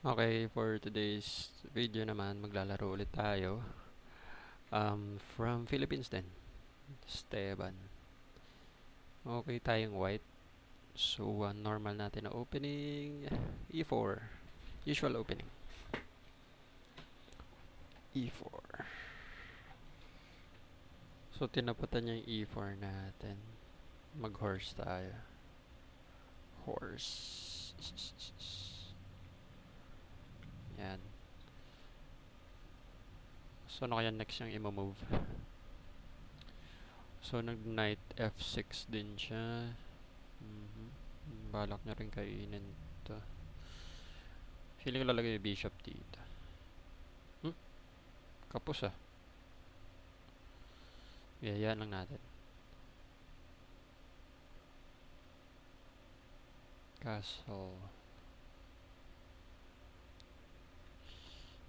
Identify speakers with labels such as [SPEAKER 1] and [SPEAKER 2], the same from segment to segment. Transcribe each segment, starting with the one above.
[SPEAKER 1] Okay, for today's video naman, maglalaro ulit tayo. From Philippines din, Esteban. Okay tayong white. So, normal natin na opening. E4. Usual opening. E4. So, tinaputan niya yung E4 natin. Mag-horse tayo. Horse. Yan. So, ano kaya next yung i-move? So, nag-knight F6 din siya. Balak niya rin kainin to. Feeling ko lalagay yung bishop dito. Kapos ah. Yan lang natin. Castle.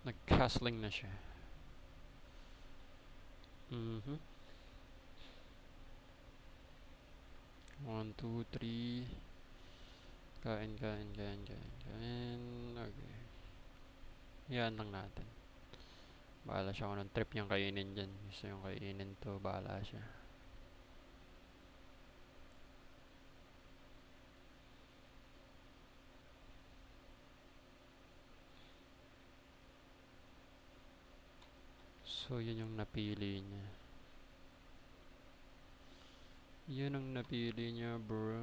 [SPEAKER 1] Nag-castling na siya. 1, 2, 3. Kain. Okay. Yan lang natin. Bahala siya kung anong trip niyang kainin dyan. Gusto yung kainin to, bahala siya. So, yun yung napili niya. Yun ang napili niya, bro.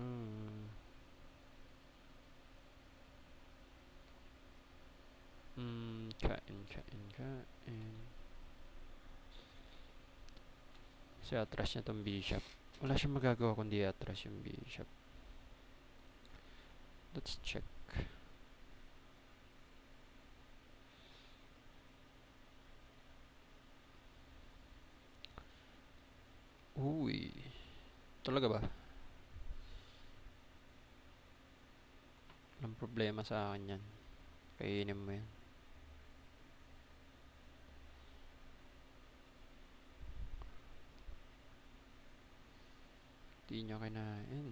[SPEAKER 1] Kain. Kasi atras niya tong bishop. Wala siyang magagawa kundi atras yung bishop. Let's check. Uy. Talaga ba? Walang problema sa akin yan. Kainin mo yan. Di niya kinain.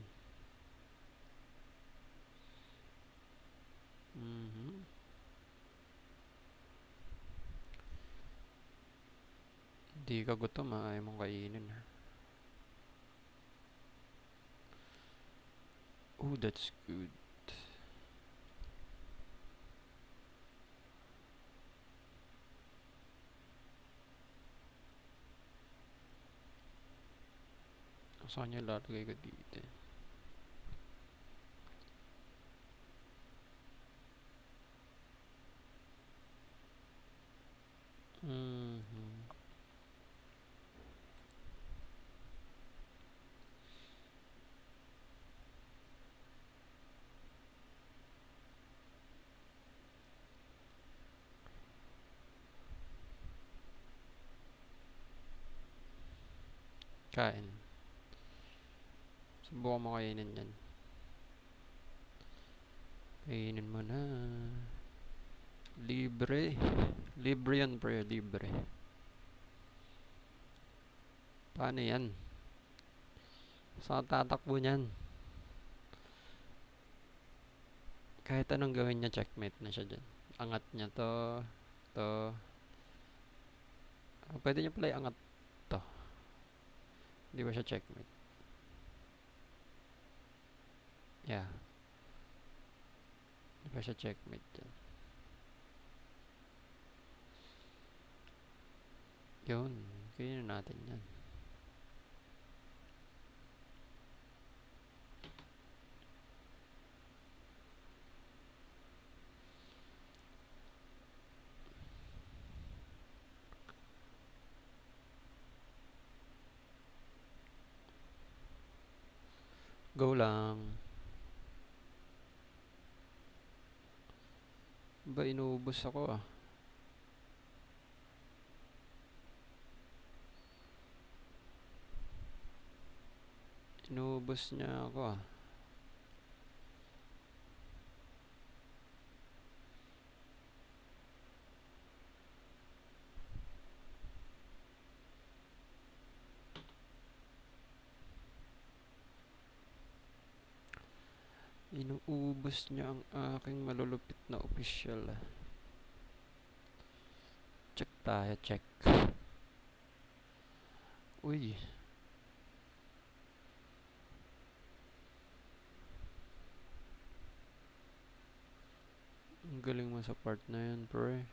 [SPEAKER 1] Di ka gutom ha, ayaw mong kainin ha. Oh, that's good. Saan niya lalagay ko dito? Kain. Subukan mo kainin yan. Kainin mo na. Libre. Libre yan, bro. Libre. Paano yan? Saan tatakbo niyan? Kahit anong gawin niya, checkmate na siya dyan. Angat niya to. Pwede niya pala iangat to. Di ba siya checkmate? Yeah. Di ba siya checkmate dyan? Yun. Kainin natin yan. Go lang. Ba, inuubos ako ah. Inuubos niya ako ah. Inuubos niya ang aking malulupit na opisyal. Check tayo, check. Uy. Ang galing mo sa part na yun, pre.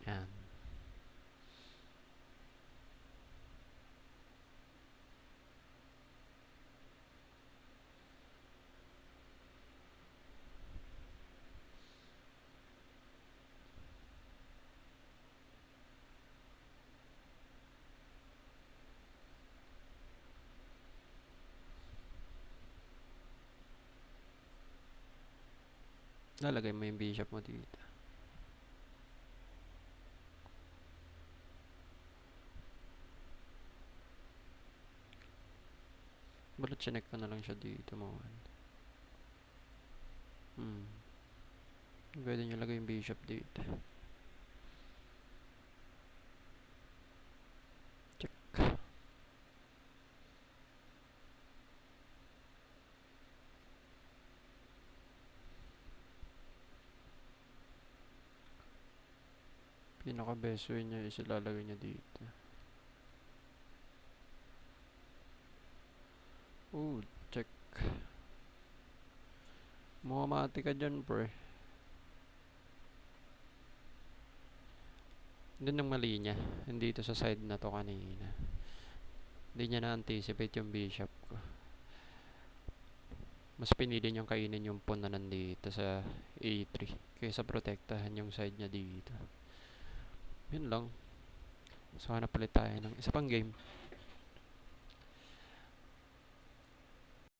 [SPEAKER 1] Yan. Lalagay mo yung bishop mo dito. Balot chinek ko na lang siya dito mo. Pwede nyo lagay yung bishop dito. Check. Pinaka best way niya is ilalagay niya dito. Check. Mamamati ka dyan, pre. Doon ang mali niya. Hindi ito sa side na to kanina. Hindi niya na-anticipate yung bishop ko. Mas pinili niyang kainin yung pawn na nandito sa A3 kaysa protektahan yung side niya dito. Yun lang. So hanap ulit tayo ng isa pang game.